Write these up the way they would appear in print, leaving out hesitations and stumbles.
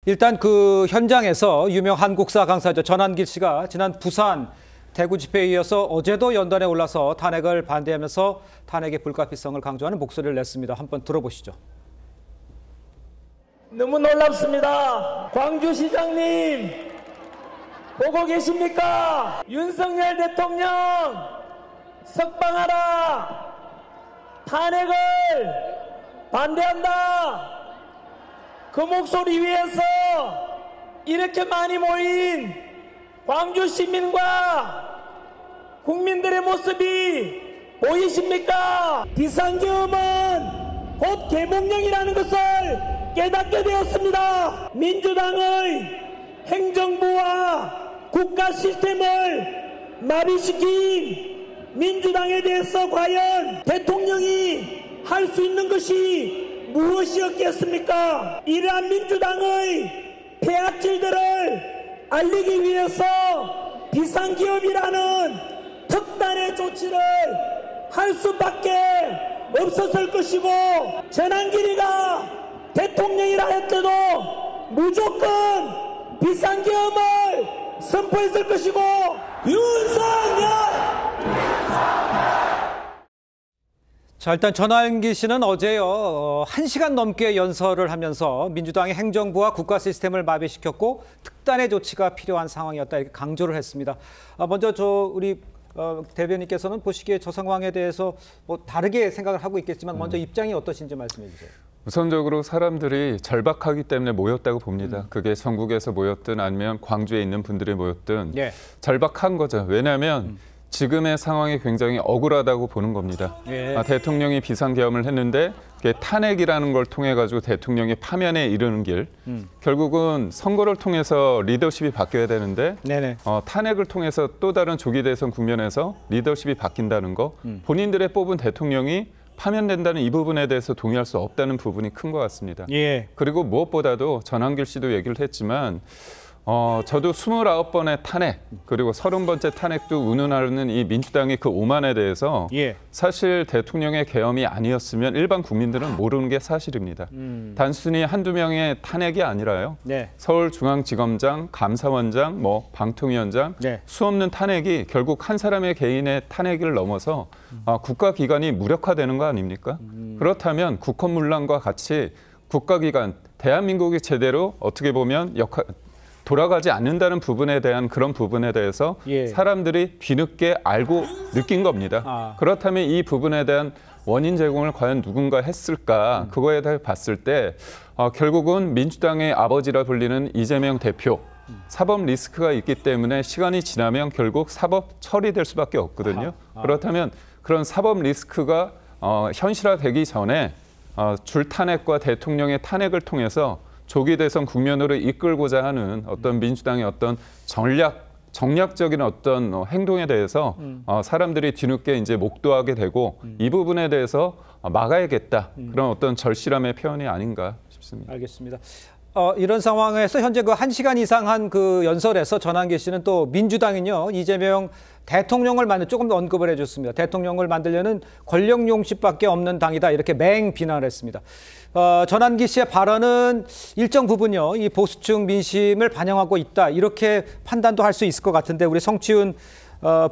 일단 그 현장에서 유명 한국사 강사죠. 전한길 씨가 지난 부산 대구 집회에 이어서 어제도 연단에 올라서 탄핵을 반대하면서 탄핵의 불가피성을 강조하는 목소리를 냈습니다. 한번 들어보시죠. 너무 놀랍습니다. 광주시장님 보고 계십니까? 윤석열 대통령 석방하라. 탄핵을 반대한다. 그 목소리 위에서 이렇게 많이 모인 광주 시민과 국민들의 모습이 보이십니까? 비상계엄은 곧 개몽령이라는 것을 깨닫게 되었습니다. 민주당의 행정부와 국가 시스템을 마비시킨 민주당에 대해서 과연 대통령이 할 수 있는 것이 무엇이었겠습니까? 이러한 민주당의 폐악질들을 알리기 위해서 비상기업이라는 특단의 조치를 할 수밖에 없었을 것이고, 전한길이가 대통령이라 했때도 무조건 비상기업을 선포했을 것이고, 윤석열! 자, 일단 전한길 씨는 어제요 1시간 넘게 연설을 하면서 민주당의 행정부와 국가 시스템을 마비시켰고 특단의 조치가 필요한 상황이었다 이렇게 강조를 했습니다. 먼저 우리 대변인께서는 보시기에 저 상황에 대해서 뭐 다르게 생각을 하고 있겠지만 먼저 입장이 어떠신지 말씀해 주세요. 우선적으로 사람들이 절박하기 때문에 모였다고 봅니다. 그게 전국에서 모였든 아니면 광주에 있는 분들이 모였든 절박한 거죠. 왜냐하면 지금의 상황이 굉장히 억울하다고 보는 겁니다. 대통령이 비상계엄을 했는데 그게 탄핵이라는 걸 통해 가지고 대통령이 파면에 이르는 길, 결국은 선거를 통해서 리더십이 바뀌어야 되는데 탄핵을 통해서 또 다른 조기 대선 국면에서 리더십이 바뀐다는 거, 본인들의 뽑은 대통령이 파면된다는 이 부분에 대해서 동의할 수 없다는 부분이 큰 것 같습니다. 그리고 무엇보다도 전한길 씨도 얘기를 했지만 저도 29번의 탄핵 그리고 30번째 탄핵도 운운하는 이 민주당의 그 오만에 대해서 사실 대통령의 계엄이 아니었으면 일반 국민들은 모르는 게 사실입니다. 단순히 한두 명의 탄핵이 아니라요. 서울중앙지검장, 감사원장, 방통위원장 수없는 탄핵이 결국 한 사람의 개인의 탄핵을 넘어서 국가기관이 무력화되는 거 아닙니까? 그렇다면 국헌문란과 같이 국가기관, 대한민국이 제대로 어떻게 보면 돌아가지 않는다는 부분에 대한 그런 부분에 대해서 사람들이 뒤늦게 알고 느낀 겁니다. 그렇다면 이 부분에 대한 원인 제공을 과연 누군가 했을까? 그거에 대해 봤을 때 결국은 민주당의 아버지라 불리는 이재명 대표, 사법 리스크가 있기 때문에 시간이 지나면 결국 사법 처리될 수밖에 없거든요. 그렇다면 그런 사법 리스크가 현실화되기 전에 줄탄핵과 대통령의 탄핵을 통해서 조기 대선 국면으로 이끌고자 하는 어떤 민주당의 어떤 정략적인 어떤 행동에 대해서 사람들이 뒤늦게 이제 목도하게 되고 이 부분에 대해서 막아야겠다. 그런 어떤 절실함의 표현이 아닌가 싶습니다. 알겠습니다. 이런 상황에서 현재 그 1시간 이상 한 그 연설에서 전한길 씨는 또 민주당은요 이재명 대통령을 조금 더 언급을 해줬습니다. 대통령을 만들려는 권력 용식밖에 없는 당이다 이렇게 맹 비난을 했습니다. 전한길 씨의 발언은 일정 부분요 이 보수층 민심을 반영하고 있다 이렇게 판단도 할 수 있을 것 같은데 우리 성치훈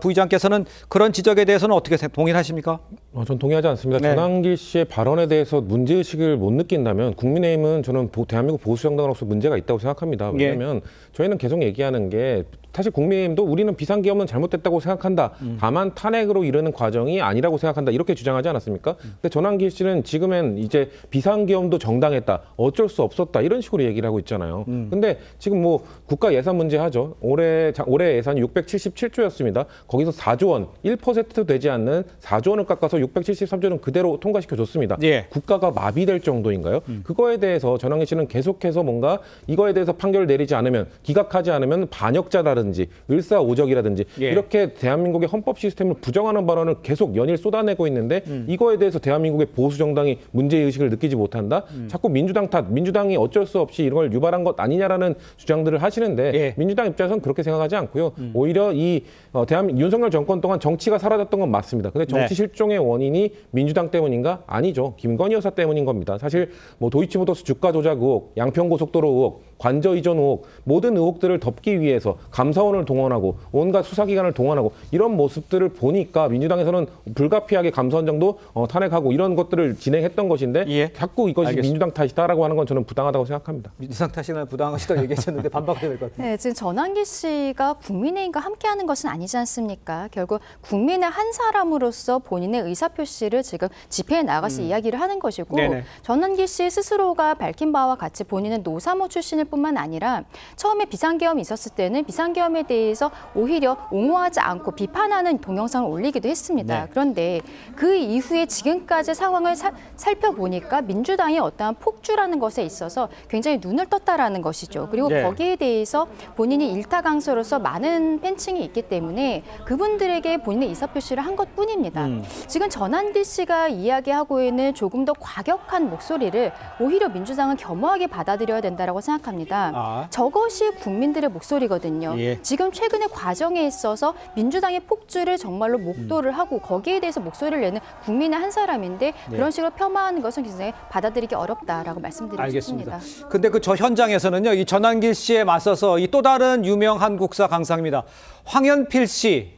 부의장께서는 그런 지적에 대해서는 어떻게 동의하십니까? 전 동의하지 않습니다. 전한길 씨의 발언에 대해서 문제의식을 못 느낀다면 국민의힘은 저는 대한민국 보수정당으로서 문제가 있다고 생각합니다. 왜냐하면 저희는 계속 얘기하는 게 사실 국민의힘도 우리는 비상계엄은 잘못됐다고 생각한다. 다만 탄핵으로 이르는 과정이 아니라고 생각한다. 이렇게 주장하지 않았습니까? 근데 전한길 씨는 지금은 이제 비상계엄도 정당했다. 어쩔 수 없었다. 이런 식으로 얘기를 하고 있잖아요. 근데 지금 국가 예산 문제 하죠. 올해 예산이 677조였습니다. 거기서 4조 원, 1%도 되지 않는 4조 원을 깎아서 673조는 그대로 통과시켜줬습니다. 국가가 마비될 정도인가요? 그거에 대해서 전한길 씨는 계속해서 뭔가 이거에 대해서 판결을 내리지 않으면, 기각하지 않으면 반역자라든지 을사오적이라든지 이렇게 대한민국의 헌법 시스템을 부정하는 발언을 계속 연일 쏟아내고 있는데 이거에 대해서 대한민국의 보수 정당이 문제의식을 느끼지 못한다? 자꾸 민주당 탓, 민주당이 어쩔 수 없이 이런 걸 유발한 것 아니냐라는 주장들을 하시는데 민주당 입장에서는 그렇게 생각하지 않고요. 오히려 윤석열 정권 동안 정치가 사라졌던 건 맞습니다. 근데 정치 실종의 원인이 민주당 때문인가? 아니죠. 김건희 여사 때문인 겁니다. 사실 도이치모터스 주가 조작 의혹, 양평고속도로 의혹, 관저 이전 의혹, 모든 의혹들을 덮기 위해서 감사원을 동원하고 온갖 수사기관을 동원하고 이런 모습들을 보니까 민주당에서는 불가피하게 감사원장도 탄핵하고 이런 것들을 진행했던 것인데 예. 자꾸 이것이 알겠습니다. 민주당 탓이다라고 하는 건 저는 부당하다고 생각합니다. 민주당 탓이나 부당하시다고 얘기하셨는데 반박해야 될 것 같아요. 네, 지금 전환기 씨가 국민의힘과 함께하는 것은 아니지 않습니까? 결국 국민의 한 사람으로서 본인의 의사표시를 지금 집회에 나가서 이야기를 하는 것이고 네네. 전환기 씨 스스로가 밝힌 바와 같이 본인은 노사모 출신일 뿐만 아니라 처음에 비상계엄이 있었을 때는 비상계엄에 대해서 오히려 옹호하지 않고 비판하는 동영상을 올리기도 했습니다. 네. 그런데 그 이후에 지금까지 상황을 살펴보니까 민주당이 어떠한 폭주라는 것에 있어서 굉장히 눈을 떴다라는 것이죠. 그리고 네. 거기에 대해서 본인이 일타 강사로서 많은 팬층이 있기 때문에 그분들에게 본인의 의사표시를 한 것뿐입니다. 지금 전환기 씨가 이야기하고 있는 조금 더 과격한 목소리를 오히려 민주당은 겸허하게 받아들여야 된다고 생각합니다. 저것이 국민들의 목소리거든요. 예. 지금 최근의 과정에 있어서 민주당의 폭주를 정말로 목도를 하고 거기에 대해서 목소리를 내는 국민의 한 사람인데 그런 식으로 폄하하는 것은 굉장히 받아들이기 어렵다라고 말씀드리고 싶습니다. 근데 그 저 현장에서는요, 이 전환길 씨에 맞서서 이 또 다른 유명 한국사 강사입니다. 황현필 씨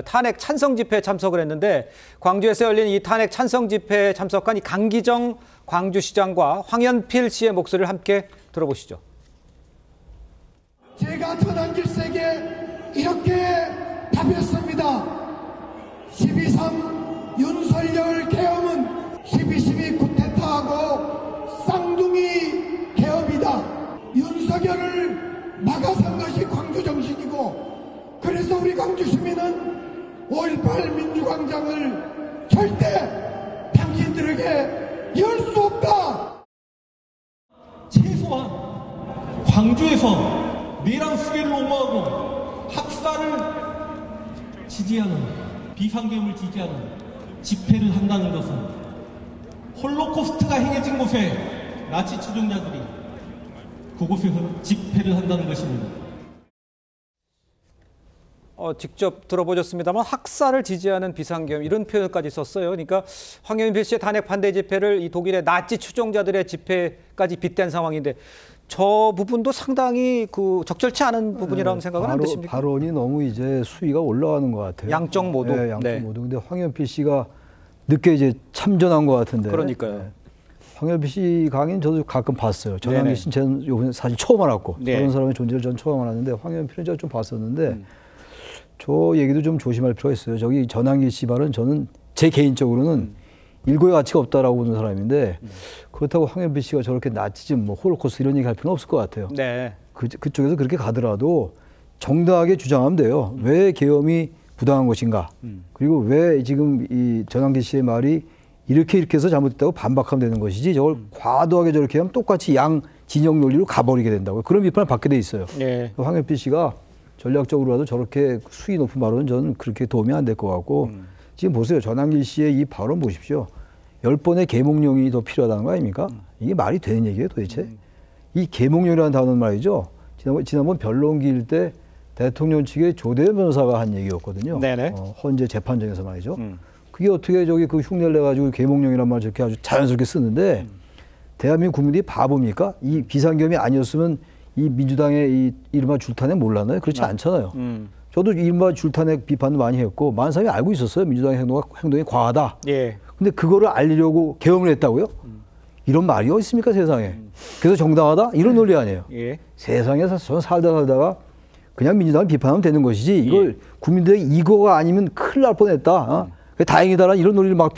탄핵 찬성 집회에 참석을 했는데 광주에서 열린 이 탄핵 찬성 집회에 참석한 이 강기정 광주시장과 황현필 씨의 목소리를 함께 들어보시죠. 제가 전환길 씨에게 이렇게 답했습니다. 12.3 윤석열 계엄은 12.12 쿠데타하고 쌍둥이 계엄이다. 윤석열을 막아선 것이 광주 정신이고 그래서 우리 광주 시민은 5.18 민주광장을 절대 당신들에게 열 수 없다. 최소한 광주에서 내란 수괴를 옹호하고 학살을 지지하는 비상계엄을 지지하는 집회를 한다는 것은 홀로코스트가 행해진 곳에 나치 추종자들이 그곳에서 집회를 한다는 것입니다. 직접 들어보셨습니다만 학살을 지지하는 비상계엄 이런 표현까지 썼어요. 그러니까 황현필 씨의 탄핵 반대 집회를 이 독일의 나치 추종자들의 집회까지 빗댄 상황인데 저 부분도 상당히 그 적절치 않은 부분이라고 생각은 안 드십니까? 발언이 너무 이제 수위가 올라가는 것 같아요. 양쪽 모두. 네, 양쪽 모두. 근데 황현필 씨가 늦게 이제 참전한 것 같은데. 그러니까요. 네. 황현필 씨 강의는 저도 가끔 봤어요. 전환기 씨는 저는 요번에 사실 처음 알았고 그런 사람의 존재를 전 처음 알았는데 황현필은 제가 좀 봤었는데 저 얘기도 좀 조심할 필요가 있어요. 저기 전환기 씨 말은 저는 제 개인적으로는 일고의 가치가 없다라고 보는 사람인데 그렇다고 황현필 씨가 저렇게 나치즘, 뭐 홀로코스트 이런 얘기 할 필요는 없을 것 같아요. 네. 그쪽에서 그렇게 가더라도 정당하게 주장하면 돼요. 왜 계엄이 부당한 것인가? 그리고 왜 지금 이 전환기 씨의 말이 이렇게 해서 잘못됐다고 반박하면 되는 것이지 저걸 과도하게 저렇게 하면 똑같이 양 진영 논리로 가버리게 된다고요. 그런 비판을 받게 돼 있어요. 네. 황현필 씨가 전략적으로라도 저렇게 수위 높은 발언은 저는 그렇게 도움이 안 될 것 같고 지금 보세요. 전환길 씨의 이 발언 보십시오. 10번의 계몽령이 더 필요하다는 거 아닙니까? 이게 말이 되는 얘기예요 도대체? 이 계몽령이라는 단어는 말이죠. 지난번 변론기일 때 대통령 측의 조대현 변호사가 한 얘기였거든요. 헌재 재판정에서 말이죠. 그게 어떻게 저기 그 흉내를 내가지고 계몽령이란 말을 저렇게 아주 자연스럽게 쓰는데 대한민국 국민들이 바보입니까? 이 비상계엄이 아니었으면 이 민주당의 이 이른바 줄탄핵 몰랐나요? 그렇지 않잖아요. 저도 이른바 줄탄핵 비판도 많이 했고 많은 사람이 알고 있었어요. 민주당의 행동이 과하다. 예. 근데 그거를 알리려고 계엄을 했다고요? 이런 말이 어디 있습니까 세상에. 그래서 정당하다? 이런 논리 아니에요. 예. 세상에서 전 살다가 그냥 민주당을 비판하면 되는 것이지 이걸 국민들의 이거가 아니면 큰일 날 뻔했다. 다행이다라는 이런 논리를 막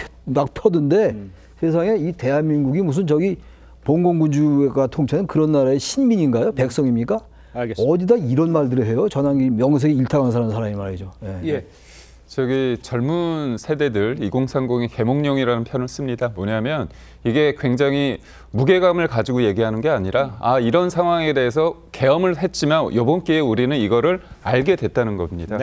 펴던데 세상에 이 대한민국이 무슨 저기 봉건군주가 통치하는 그런 나라의 신민인가요? 백성입니까? 알겠습니다. 어디다 이런 말들을 해요? 전환기 명색이 일타강사라는 사람이 말이죠. 예. 저기 젊은 세대들 2030이 계몽령이라는 표현을 씁니다. 뭐냐면 이게 굉장히 무게감을 가지고 얘기하는 게 아니라 이런 상황에 대해서 계엄을 했지만 이번 기회에 우리는 이거를 알게 됐다는 겁니다.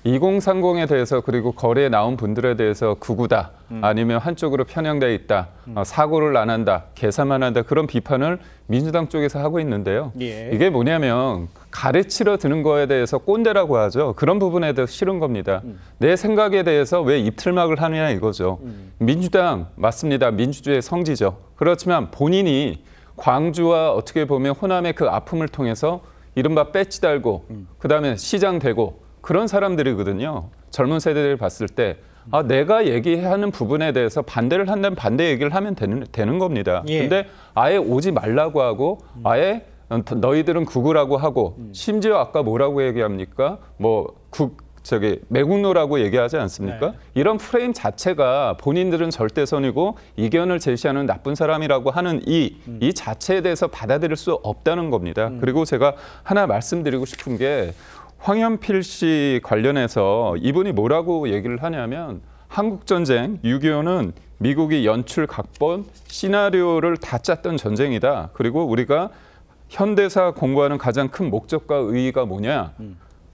2030에 대해서 그리고 거리에 나온 분들에 대해서 극우다 아니면 한쪽으로 편향돼 있다 사고를 안 한다 계산만 한다 그런 비판을 민주당 쪽에서 하고 있는데요. 이게 뭐냐면 가르치러 드는 거에 대해서 꼰대라고 하죠. 그런 부분에 대해서 싫은 겁니다. 내 생각에 대해서 왜 입틀막을 하느냐 이거죠. 민주당 맞습니다. 민주주의의 성지죠. 그렇지만 본인이 광주와 어떻게 보면 호남의 그 아픔을 통해서 이른바 배지 달고 그다음에 시장 되고 그런 사람들이거든요. 젊은 세대들 봤을 때 내가 얘기하는 부분에 대해서 반대를 한다면 반대 얘기를 하면 되는 겁니다. 근데 아예 오지 말라고 하고 아예 너희들은 극우라고 하고 심지어 아까 뭐라고 얘기합니까? 매국노라고 얘기하지 않습니까? 이런 프레임 자체가 본인들은 절대선이고 이견을 제시하는 나쁜 사람이라고 하는 이 자체에 대해서 받아들일 수 없다는 겁니다. 그리고 제가 하나 말씀드리고 싶은 게 황현필 씨 관련해서 이분이 뭐라고 얘기를 하냐면 한국전쟁 6.25는 미국이 연출, 각본, 시나리오를 다 짰던 전쟁이다. 그리고 우리가 현대사 공부하는 가장 큰 목적과 의의가 뭐냐?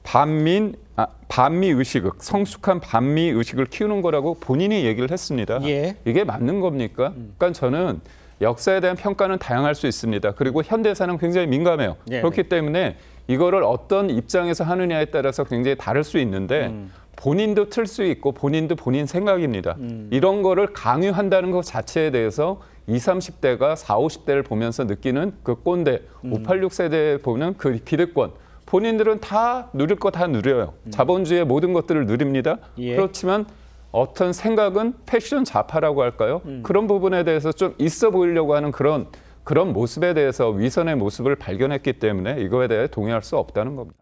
반미 의식, 성숙한 반미 의식을 키우는 거라고 본인이 얘기를 했습니다. 이게 맞는 겁니까? 그러니까 저는 역사에 대한 평가는 다양할 수 있습니다. 그리고 현대사는 굉장히 민감해요. 그렇기 때문에 이거를 어떤 입장에서 하느냐에 따라서 굉장히 다를 수 있는데 본인도 틀 수 있고 본인도 본인 생각입니다. 이런 거를 강요한다는 것 자체에 대해서 20, 30대가 40, 50대를 보면서 느끼는 그 꼰대, 586 세대에 보는 그 기득권, 본인들은 다 누릴 거 다 누려요. 자본주의의 모든 것들을 누립니다. 그렇지만 어떤 생각은 패션 좌파라고 할까요? 그런 부분에 대해서 좀 있어 보이려고 하는 그런 모습에 대해서 위선의 모습을 발견했기 때문에 이거에 대해 동의할 수 없다는 겁니다.